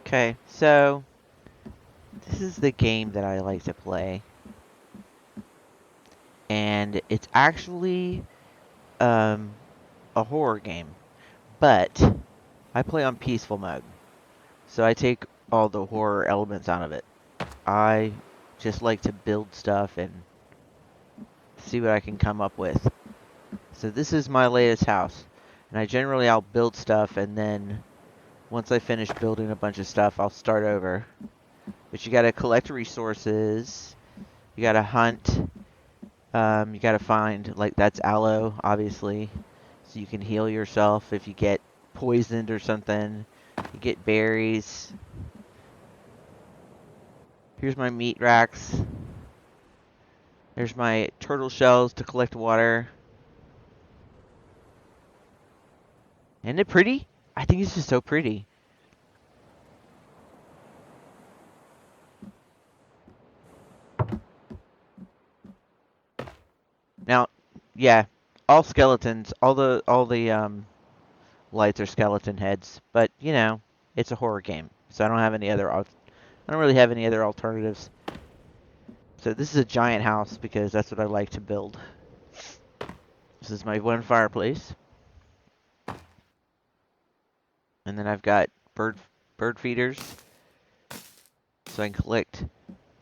Okay, so this is the game that I like to play. And it's actually a horror game, but I play on peaceful mode. So I take all the horror elements out of it. I just like to build stuff and see what I can come up with. So this is my latest house. And I'll build stuff, and then once I finish building a bunch of stuff, I'll start over. But you gotta collect resources. You gotta hunt. You gotta find, like, that's aloe, obviously. So you can heal yourself if you get poisoned or something. You get berries. Here's my meat racks. There's my turtle shells to collect water. Isn't it pretty? I think it's just so pretty. Now, yeah, all skeletons, all the lights are skeleton heads, but you know, it's a horror game, so I don't really have any other alternatives. So this is a giant house because that's what I like to build. This is my one fireplace. And then I've got bird feeders, so I can collect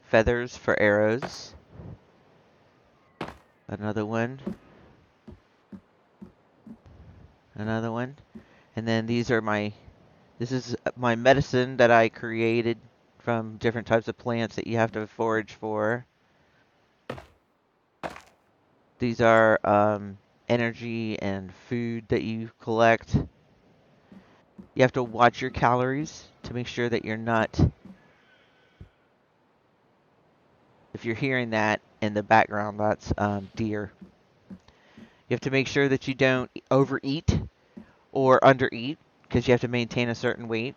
feathers for arrows. Another one. Another one. And then this is my medicine that I created from different types of plants that you have to forage for. These are energy and food that you collect. You have to watch your calories to make sure that you're not. If you're hearing that in the background, that's deer. You have to make sure that you don't overeat or undereat because you have to maintain a certain weight.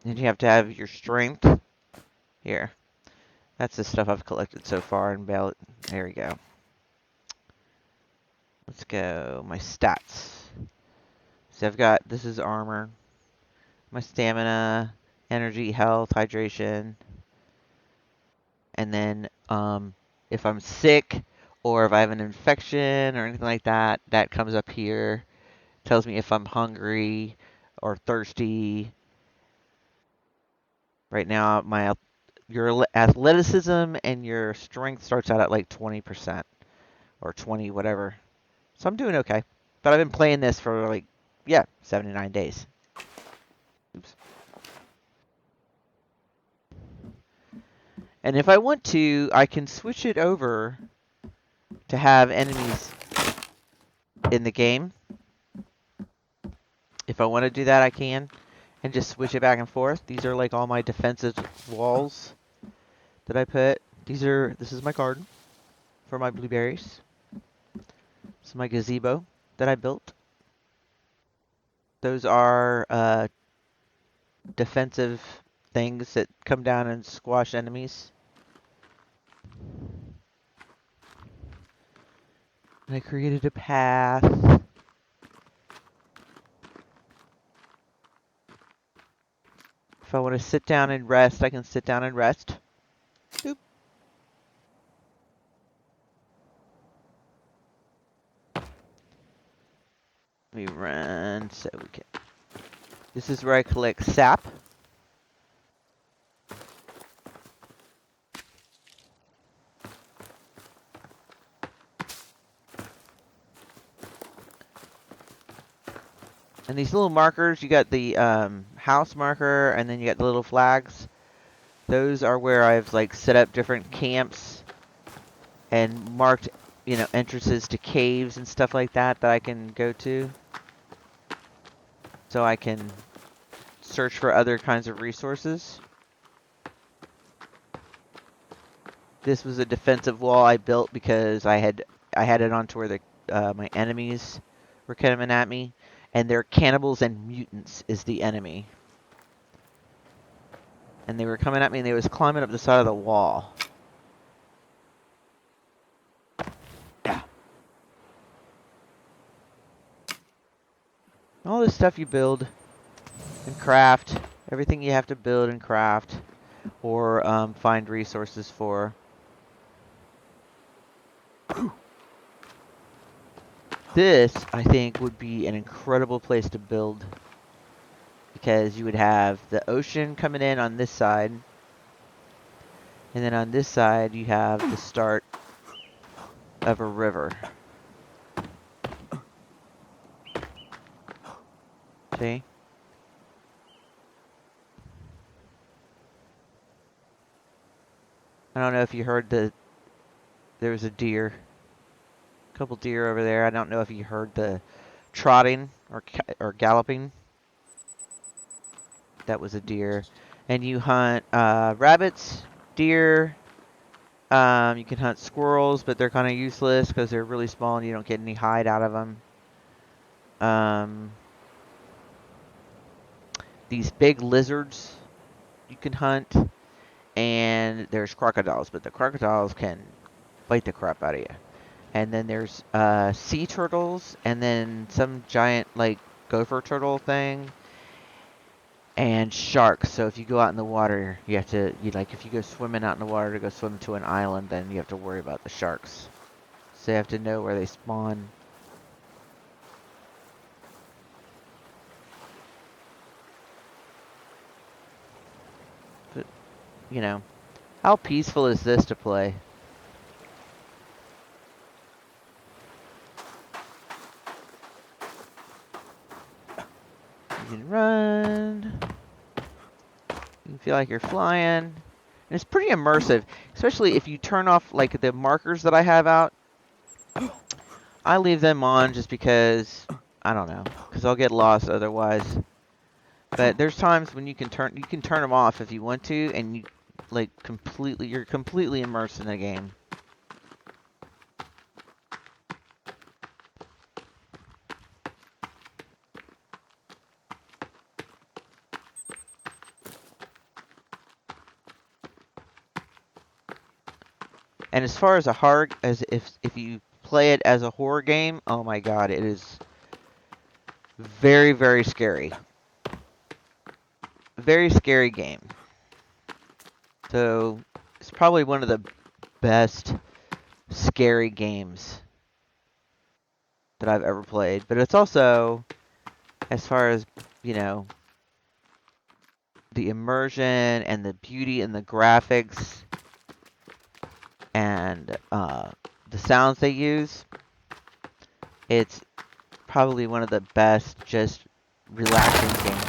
And you have to have your strength. Here. That's the stuff I've collected so far in Ballot. There we go. Let's go. My stats. So I've got, this is armor. My stamina, energy, health, hydration. And then if I'm sick or if I have an infection or anything like that, that comes up here. Tells me if I'm hungry or thirsty. Right now, your athleticism and your strength starts out at like 20% or 20, whatever. So I'm doing okay. But I've been playing this for like, yeah, 79 days. Oops. And if I want to, I can switch it over to have enemies in the game. If I want to do that, I can. And just switch it back and forth. These are like all my defensive walls that I put. This is my garden for my blueberries. This is my gazebo that I built. Those are defensive things that come down and squash enemies. And I created a path. If I want to sit down and rest, I can sit down and rest. Boop. Let me run so we can. This is where I collect sap. And these little markers, you got the house marker, and then you got the little flags. Those are where I've like set up different camps and marked, you know, entrances to caves and stuff like that that I can go to. So I can search for other kinds of resources. This was a defensive wall I built because I had it onto where the my enemies were coming at me, and they're cannibals and mutants is the enemy. And they were coming at me and they was climbing up the side of the wall. Yeah. All this stuff you build and craft Everything you have to build and craft or find resources for. This, I think, would be an incredible place to build because you would have the ocean coming in on this side, and then on this side you have the start of a river. See? I don't know if you heard there was a deer. A couple deer over there. I don't know if you heard the trotting or galloping. That was a deer. And you hunt rabbits, deer. You can hunt squirrels, but they're kind of useless because they're really small and you don't get any hide out of them. These big lizards you can hunt. And there's crocodiles, but the crocodiles can bite the crap out of you. And then there's sea turtles, and then some giant like gopher turtle thing, and sharks. So if you go out in the water, you have to if you go swimming out in the water to go swim to an island, then you have to worry about the sharks. So you have to know where they spawn. But you know, how peaceful is this to play? You can run. You feel like you're flying. And it's pretty immersive, especially if you turn off like the markers that I have out. I leave them on just because, I don't know, because I'll get lost otherwise. But there's times when you can turn them off if you want to, and you're completely immersed in the game. And as far as if you play it as a horror game, oh my god, it is very, very scary. Very scary game. So it's probably one of the best scary games that I've ever played. But it's also, as far as, you know, the immersion and the beauty and the graphics and the sounds they use, it's probably one of the best, just relaxing games.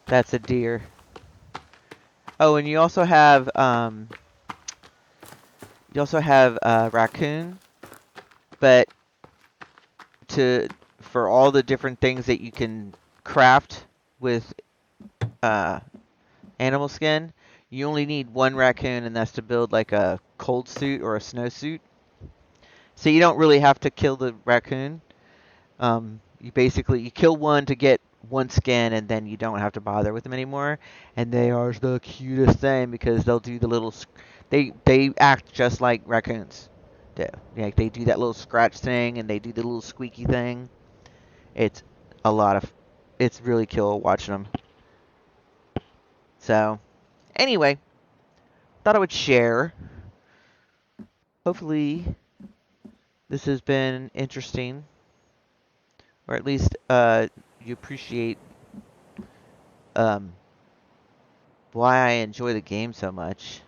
That's a deer. Oh, and you also have raccoon, but for all the different things that you can craft with animal skin, you only need one raccoon, and that's to build like a cold suit or a snowsuit. So you don't really have to kill the raccoon. You kill one to get one skin, and then you don't have to bother with them anymore. And they are the cutest thing because they'll do the little. They act just like raccoons do. Like they do that little scratch thing, and they do the little squeaky thing. It's a lot of. It's really cool watching them. So, anyway, thought I would share. Hopefully, this has been interesting, or at least you appreciate um, why I enjoy the game so much.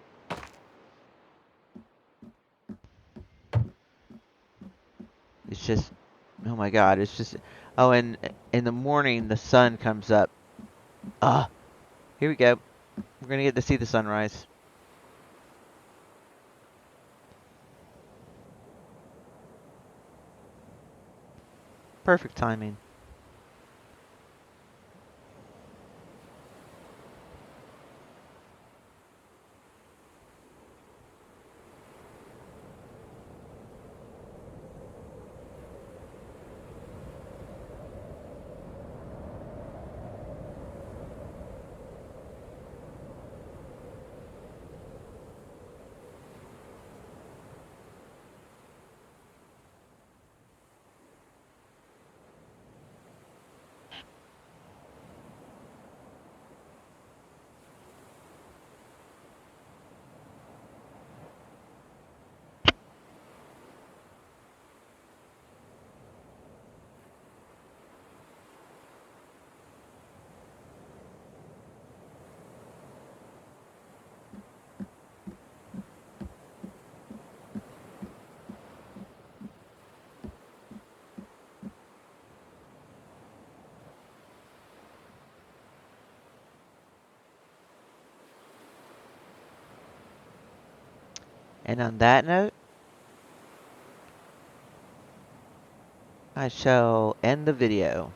It's just, oh my god, it's just, oh, and in the morning the sun comes up. Ah, here we go. We're gonna get to see the sunrise. Perfect timing. And on that note, I shall end the video.